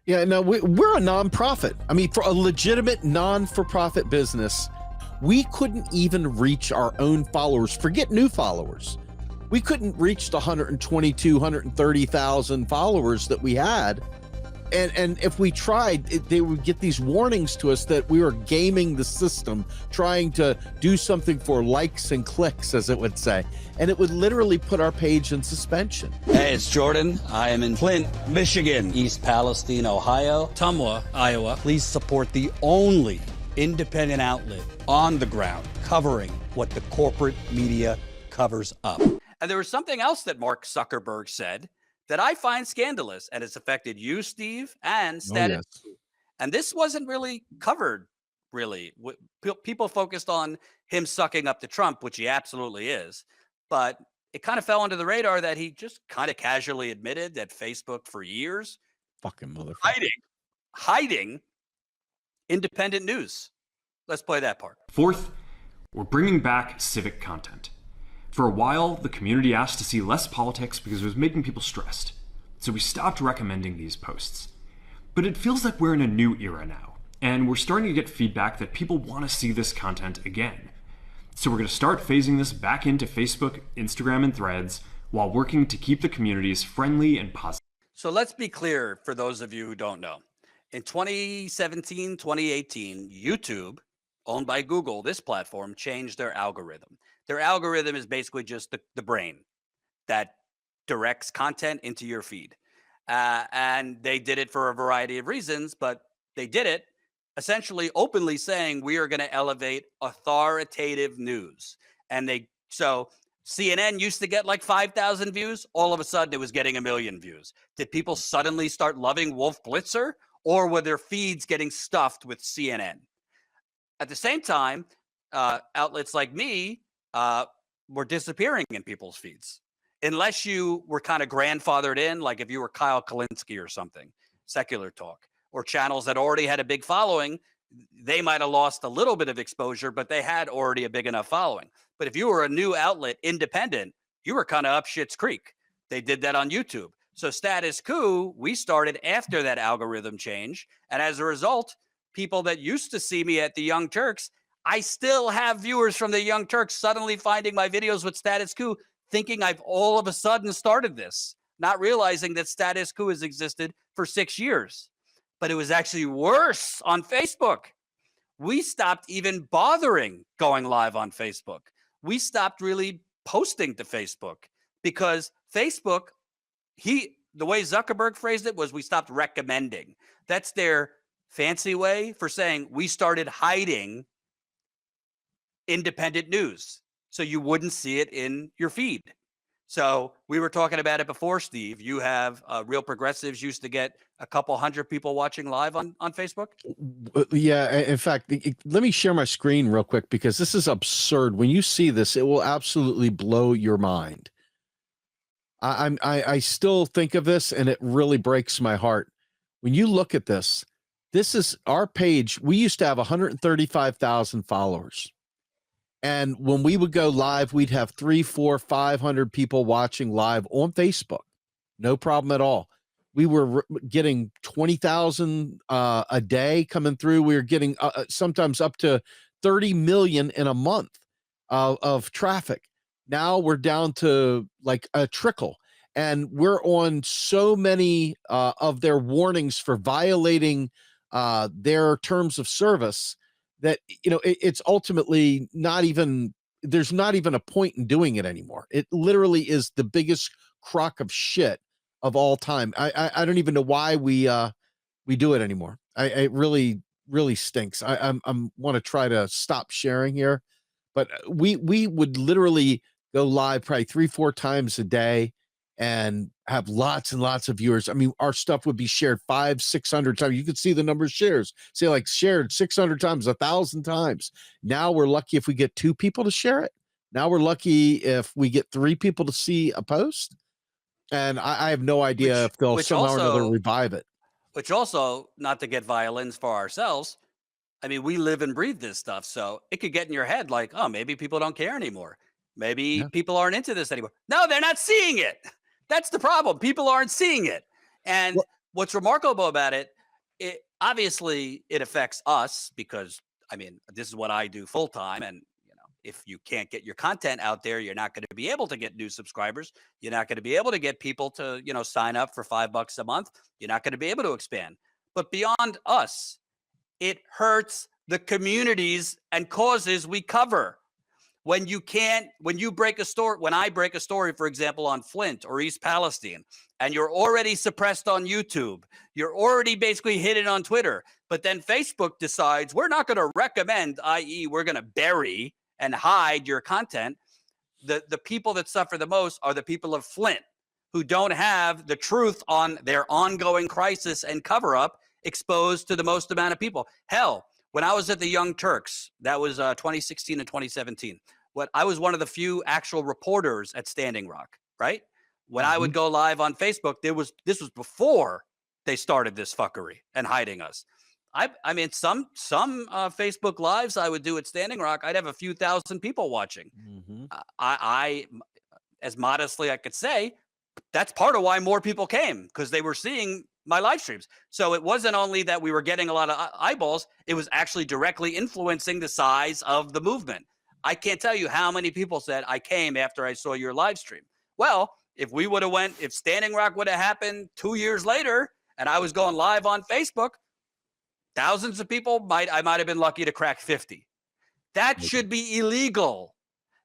Yeah, no, we're a nonprofit. I mean, for a legitimate non-for-profit business, we couldn't even reach our own followers. Forget new followers. We couldn't reach the 122, 130,000 followers that we had. And if we tried, they would get these warnings to us that we were gaming the system, trying to do something for likes and clicks, as it would say. And it would literally put our page in suspension. Hey, it's Jordan. I am in Flint, Michigan, East Palestine, Ohio, Tumwa, Iowa. Please support the only independent outlet on the ground covering what the corporate media covers up. And there was something else that Mark Zuckerberg said that I find scandalous, and it's affected you, Steve, and Status Coup. And this wasn't really covered, really. People focused on him sucking up to Trump, which he absolutely is. But it kind of fell under the radar that he just kind of casually admitted that Facebook for years fucking motherfucker hiding independent news. Let's play that part. Fourth, we're bringing back civic content. For a while, the community asked to see less politics because it was making people stressed. So we stopped recommending these posts. But it feels like we're in a new era now, and we're starting to get feedback that people want to see this content again. So we're going to start phasing this back into Facebook, Instagram, and Threads while working to keep the communities friendly and positive. So let's be clear for those of you who don't know. In 2017, 2018, YouTube, owned by Google, this platform changed their algorithm. Their algorithm is basically just the brain that directs content into your feed. And they did it for a variety of reasons, but they did it essentially openly saying we are going to elevate authoritative news. And so CNN used to get like 5,000 views. All of a sudden it was getting 1 million views. Did people suddenly start loving Wolf Blitzer, or were their feeds getting stuffed with CNN? At the same time, outlets like me were disappearing in people's feeds. Unless you were kind of grandfathered in, like if you were Kyle Kalinske or something, Secular Talk, or channels that already had a big following, they might have lost a little bit of exposure, but they had already a big enough following. But if you were a new outlet, independent, you were kind of up shit's creek. They did that on YouTube. So Status Coup, we started after that algorithm change. And as a result, people that used to see me at the Young Turks, I still have viewers from the Young Turks suddenly finding my videos with Status Coup, thinking I've all of a sudden started this, not realizing that Status Coup has existed for 6 years. But it was actually worse on Facebook. We stopped even bothering going live on Facebook. We stopped really posting to Facebook because Facebook, the way Zuckerberg phrased it was we stopped recommending. That's their fancy way for saying we started hiding independent news so you wouldn't see it in your feed. So we were talking about it before, Steve. You have Real Progressives used to get a couple hundred people watching live on Facebook. Yeah. In fact, let me share my screen real quick because this is absurd. When you see this, it will absolutely blow your mind. I still think of this and it really breaks my heart. When you look at this, this is our page. We used to have 135,000 followers. And when we would go live, we'd have 300, 400, 500 people watching live on Facebook. No problem at all. We were getting 20,000 a day coming through. We were getting sometimes up to 30 million in a month of traffic. Now we're down to like a trickle. And we're on so many of their warnings for violating their terms of service that, you know, it's ultimately not even, there's not even a point in doing it anymore. It literally is the biggest crock of shit of all time. I don't even know why we do it anymore. It really stinks. I'm want to try to stop sharing here, but we would literally go live probably 3-4 times a day and have lots and lots of viewers. I mean, our stuff would be shared 500-600 times. You could see the number of shares, say like shared 600 times, 1,000 times. Now we're lucky if we get 2 people to share it. Now we're lucky if we get 3 people to see a post. And I have no idea if they'll somehow or another revive it. Which also, not to get violins for ourselves, I mean, we live and breathe this stuff. So it could get in your head like, oh, maybe people don't care anymore. Maybe people aren't into this anymore. No, they're not seeing it. That's the problem. People aren't seeing it. And what's remarkable about it, Obviously it affects us because, I mean, this is what I do full time. And, if you can't get your content out there, you're not going to be able to get new subscribers. You're not going to be able to get people to, sign up for $5 a month. You're not going to be able to expand. But beyond us, it hurts the communities and causes we cover. When you break a story, when I break a story, for example, on Flint or East Palestine, and you're already suppressed on YouTube, you're already basically hidden on Twitter, but then Facebook decides we're not going to recommend, i.e. we're going to bury and hide your content. The people that suffer the most are the people of Flint, who don't have the truth on their ongoing crisis and cover up exposed to the most amount of people. Hell, when I was at the Young Turks, that was 2016 and 2017. I was one of the few actual reporters at Standing Rock, right? When I would go live on Facebook, this was before they started this fuckery and hiding us. I mean, some Facebook lives I would do at Standing Rock, I'd have a few thousand people watching. I as modestly I could say, that's part of why more people came, because they were seeing my live streams. So it wasn't only that we were getting a lot of eyeballs, it was actually directly influencing the size of the movement. I can't tell you how many people said, I came after I saw your live stream. Well, if Standing Rock would have happened 2 years later and I was going live on Facebook, thousands of people, I might have been lucky to crack 50. That should be illegal.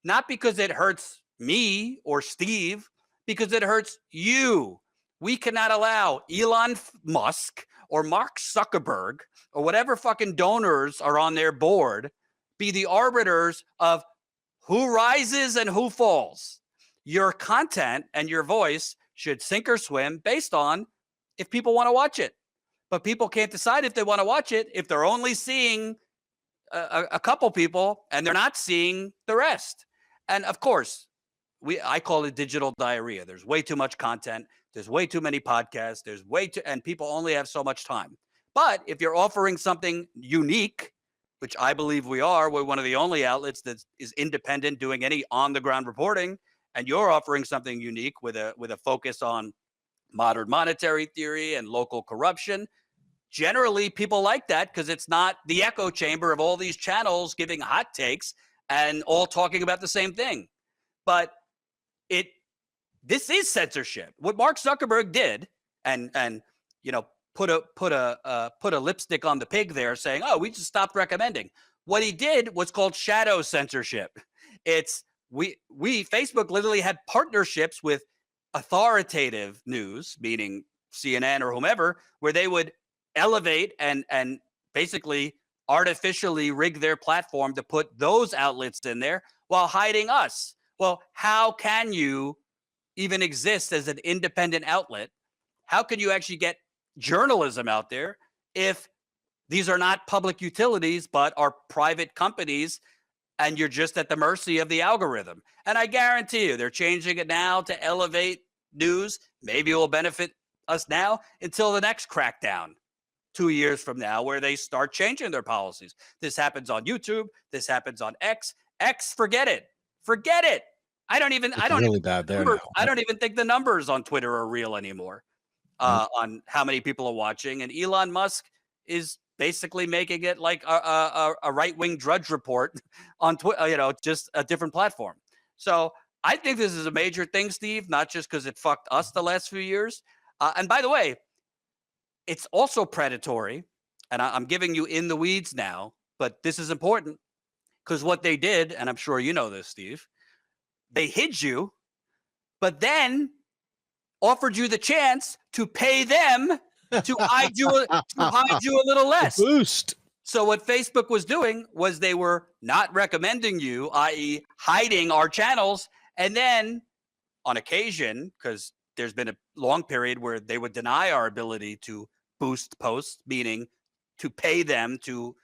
Not because it hurts me or Steve, because it hurts you. We cannot allow Elon Musk or Mark Zuckerberg or whatever fucking donors are on their board be the arbiters of who rises and who falls. Your content and your voice should sink or swim based on if people want to watch it. But people can't decide if they want to watch it if they're only seeing a couple people and they're not seeing the rest. And of course, I call it digital diarrhea. There's way too much content. There's way too many podcasts. And people only have so much time. But if you're offering something unique, which I believe we're one of the only outlets that is independent doing any on-the-ground reporting, and you're offering something unique with a focus on modern monetary theory and local corruption, generally people like that because it's not the echo chamber of all these channels giving hot takes and all talking about the same thing. But this is censorship. What Mark Zuckerberg did, and put a lipstick on the pig there, saying, "Oh, we just stopped recommending." What he did was called shadow censorship. It's Facebook literally had partnerships with authoritative news, meaning CNN or whomever, where they would elevate and basically artificially rig their platform to put those outlets in there while hiding us. Well, how can you even exist as an independent outlet? How can you actually get journalism out there if these are not public utilities but are private companies and you're just at the mercy of the algorithm? And I guarantee you they're changing it now to elevate news. Maybe it will benefit us now until the next crackdown 2 years from now, where they start changing their policies. This happens on YouTube. This happens on X. Forget it. I don't even think the numbers on Twitter are real anymore on how many people are watching. And Elon Musk is basically making it like a right-wing Drudge Report on Twitter, just a different platform. So I think this is a major thing, Steve, not just because it fucked us the last few years. And by the way, it's also predatory. And I'm giving you in the weeds now, but this is important because what they did, and I'm sure you know this, Steve, they hid you, but then offered you the chance to pay them to hide you a little less. Boost. So what Facebook was doing was they were not recommending you, i.e. hiding our channels. And then on occasion, because there's been a long period where they would deny our ability to boost posts, meaning to pay them to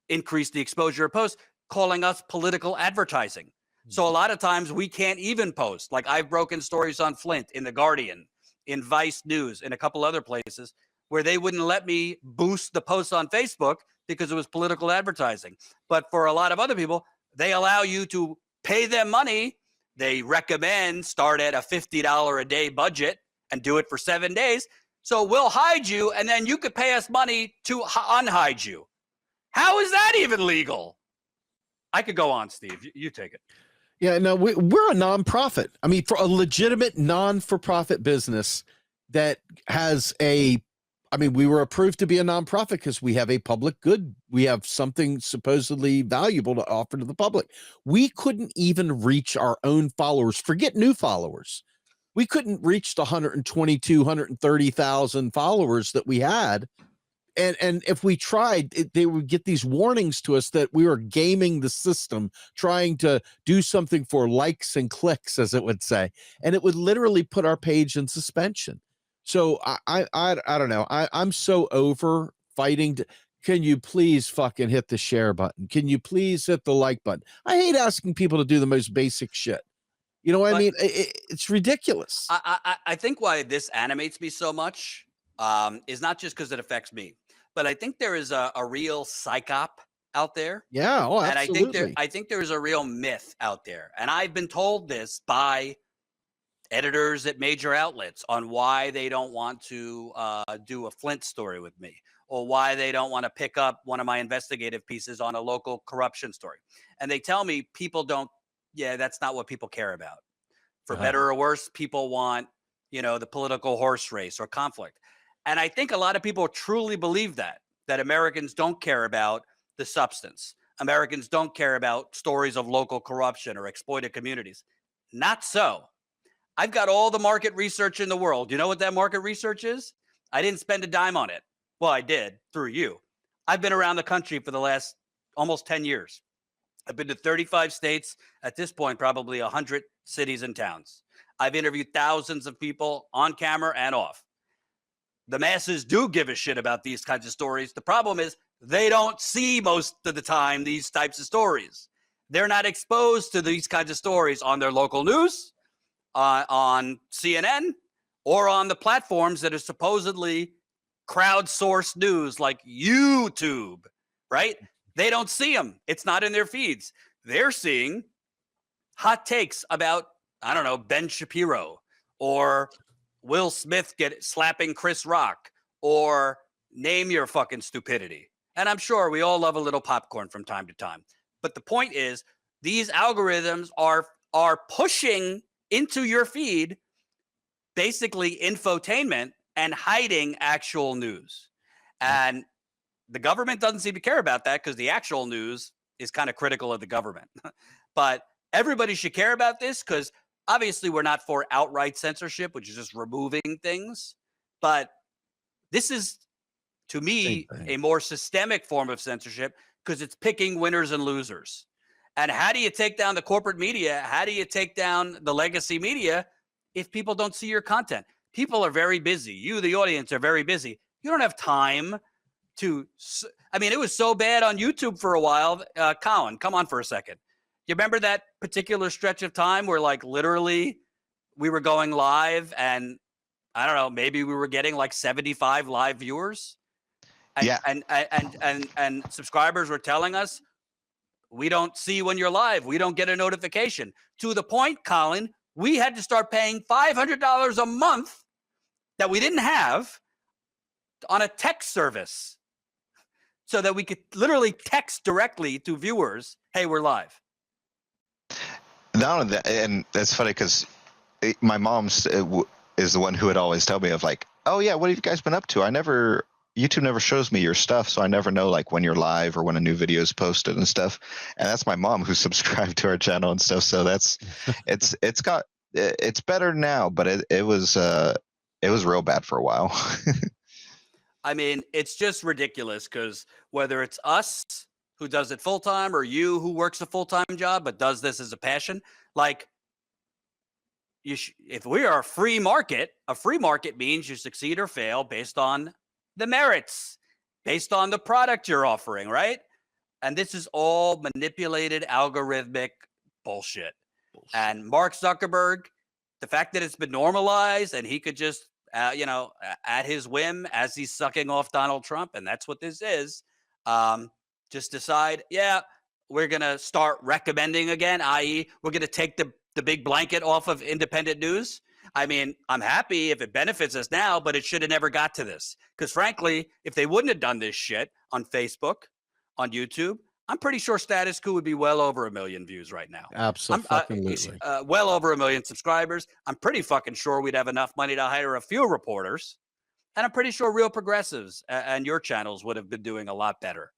increase the exposure of posts, calling us political advertising. So a lot of times we can't even post. Like I've broken stories on Flint, in The Guardian, in Vice News, in a couple other places where they wouldn't let me boost the posts on Facebook because it was political advertising. But for a lot of other people, they allow you to pay them money. They recommend start at a $50 a day budget and do it for 7 days So we'll hide you, and then you could pay us money to unhide you. How is that even legal? I could go on, Steve. You take it. Yeah, no, we're a nonprofit. I mean, for a legitimate non-for-profit business that has we were approved to be a nonprofit because we have a public good. We have something supposedly valuable to offer to the public. We couldn't even reach our own followers. Forget new followers. We couldn't reach the 122, 130,000 followers that we had. And if we tried, they would get these warnings to us that we were gaming the system, trying to do something for likes and clicks, as it would say, and it would literally put our page in suspension. So I don't know. I'm so over fighting. Can you please fucking hit the share button? Can you please hit the like button? I hate asking people to do the most basic shit. You know what I mean? It's ridiculous. I think why this animates me so much is not just because it affects me, but I think there is a real psyop out there. Yeah. Oh, absolutely. And I think there's a real myth out there. And I've been told this by editors at major outlets on why they don't want to do a Flint story with me, or why they don't want to pick up one of my investigative pieces on a local corruption story. And they tell me that's not what people care about. For better or worse, people want, the political horse race or conflict. And I think a lot of people truly believe that Americans don't care about the substance. Americans don't care about stories of local corruption or exploited communities. Not so. I've got all the market research in the world. You know what that market research is? I didn't spend a dime on it. Well, I did through you. I've been around the country for the last almost 10 years. I've been to 35 states, at this point, probably 100 cities and towns. I've interviewed thousands of people on camera and off. The masses do give a shit about these kinds of stories. The problem is they don't see most of the time these types of stories. They're not exposed to these kinds of stories on their local news, on CNN, or on the platforms that are supposedly crowdsourced news like YouTube, right? They don't see them. It's not in their feeds. They're seeing hot takes about, I don't know, Ben Shapiro, or Will Smith slapping Chris Rock, or name your fucking stupidity. And I'm sure we all love a little popcorn from time to time. But the point is, these algorithms are pushing into your feed basically infotainment and hiding actual news. And the government doesn't seem to care about that because the actual news is kind of critical of the government. But everybody should care about this because obviously we're not for outright censorship, which is just removing things. But this is, to me, a more systemic form of censorship because it's picking winners and losers. And how do you take down the corporate media? How do you take down the legacy media if people don't see your content? People are very busy. You, the audience, are very busy. You don't have time to, it was so bad on YouTube for a while. Colin, come on for a second. You remember that particular stretch of time where literally we were going live and I don't know, maybe we were getting 75 live viewers? And, yeah. And subscribers were telling us, we don't see when you're live. We don't get a notification. To the point, Colin, we had to start paying $500 a month that we didn't have on a text service so that we could literally text directly to viewers, hey, we're live. Not only that, and that's funny because my mom is the one who would always tell me of oh yeah, what have you guys been up to? YouTube never shows me your stuff, so I never know when you're live or when a new video is posted and stuff. And that's my mom who's subscribed to our channel and stuff. So that's it's better now, but it was real bad for a while. It's just ridiculous because whether it's us who does it full time or you who works a full time job but does this as a passion, if we are a free market means you succeed or fail based on the merits, based on the product you're offering, right? And this is all manipulated algorithmic bullshit. And Mark Zuckerberg, the fact that it's been normalized and he could just, at his whim, as he's sucking off Donald Trump, and that's what this is, just decide, yeah, we're going to start recommending again, i.e. we're going to take the big blanket off of independent news. I mean, I'm happy if it benefits us now, but it should have never got to this. Because frankly, if they wouldn't have done this shit on Facebook, on YouTube, I'm pretty sure Status Coup would be well over 1 million views right now. Absolutely. Well over 1 million subscribers. I'm pretty fucking sure we'd have enough money to hire a few reporters. And I'm pretty sure Real Progressives and your channels would have been doing a lot better.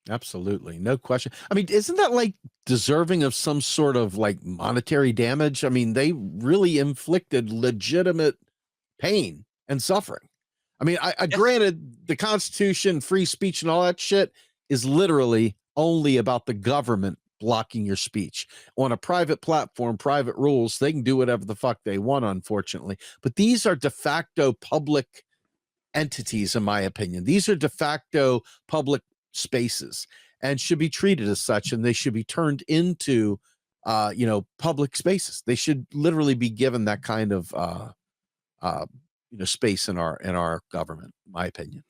Absolutely. No question. I mean, isn't that like deserving of some sort of like monetary damage? I mean, they really inflicted legitimate pain and suffering. I mean, I granted the Constitution, free speech, and all that shit is literally only about the government blocking your speech. On a private platform, private rules, they can do whatever the fuck they want, unfortunately. But these are de facto public entities, in my opinion. These are de facto public spaces and should be treated as such, and they should be turned into public spaces. They should literally be given that kind of space in our government, in my opinion.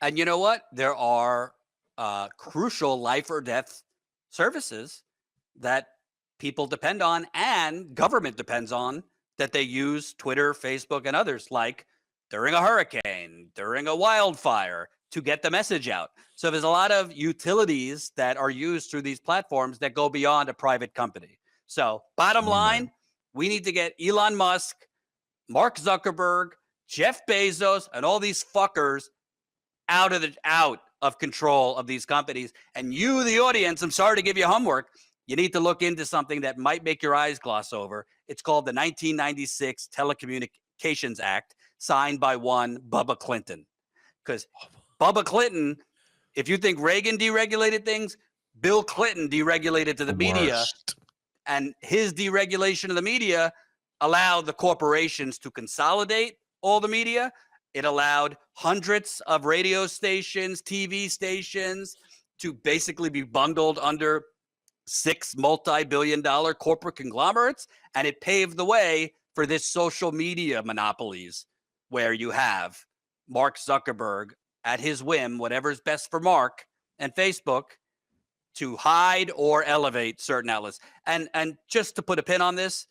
And you know what? There are crucial life or death services that people depend on and government depends on, that they use Twitter, Facebook, and others, like during a hurricane, during a wildfire, to get the message out. So there's a lot of utilities that are used through these platforms that go beyond a private company. So bottom line, we need to get Elon Musk, Mark Zuckerberg, Jeff Bezos, and all these fuckers out of control of these companies. And you, the audience, I'm sorry to give you homework. You need to look into something that might make your eyes gloss over. It's called the 1996 Telecommunications Act, signed by one Bubba Clinton. Because Bubba Clinton, if you think Reagan deregulated things, Bill Clinton deregulated to the media. And his deregulation of the media allowed the corporations to consolidate all the media. It allowed hundreds of radio stations, TV stations to basically be bundled under 6 multi-billion-dollar corporate conglomerates. And it paved the way for this social media monopolies, where you have Mark Zuckerberg at his whim, whatever's best for Mark and Facebook, to hide or elevate certain outlets. And just to put a pin on this,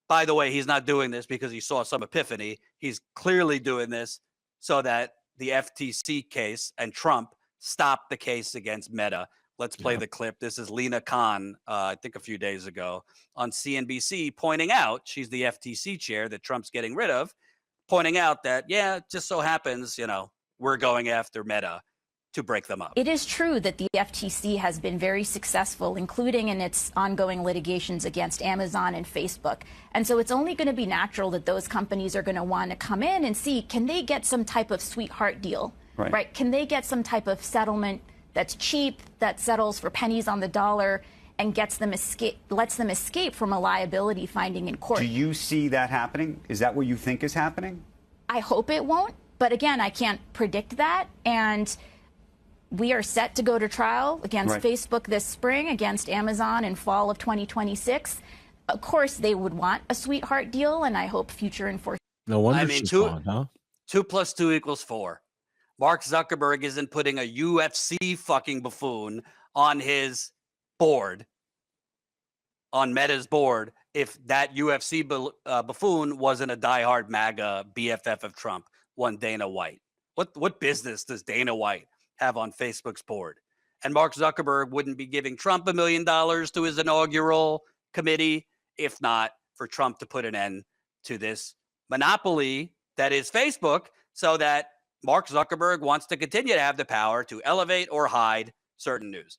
by the way, he's not doing this because he saw some epiphany. He's clearly doing this so that the FTC case and Trump stop the case against Meta. Let's play the clip. This is Lena Khan, I think a few days ago on CNBC, pointing out, she's the FTC chair that Trump's getting rid of, pointing out that, it just so happens, we're going after Meta to break them up. It is true that the FTC has been very successful, including in its ongoing litigations against Amazon and Facebook. And so it's only going to be natural that those companies are going to want to come in and see, can they get some type of sweetheart deal, right? Can they get some type of settlement that's cheap, that settles for pennies on the dollar, and lets them escape from a liability finding in court? Do you see that happening? Is that what you think is happening? I hope it won't. But again, I can't predict that. And we are set to go to trial against Facebook this spring, against Amazon in fall of 2026. Of course, they would want a sweetheart deal, and I hope future enforcement. No wonder she's gone, huh? 2 + 2 = 4. Mark Zuckerberg isn't putting a UFC fucking buffoon on his board, on Meta's board, if that UFC buffoon wasn't a diehard MAGA BFF of Trump, one Dana White. What business does Dana White have on Facebook's board? And Mark Zuckerberg wouldn't be giving Trump $1 million to his inaugural committee if not for Trump to put an end to this monopoly that is Facebook, so that Mark Zuckerberg wants to continue to have the power to elevate or hide certain news.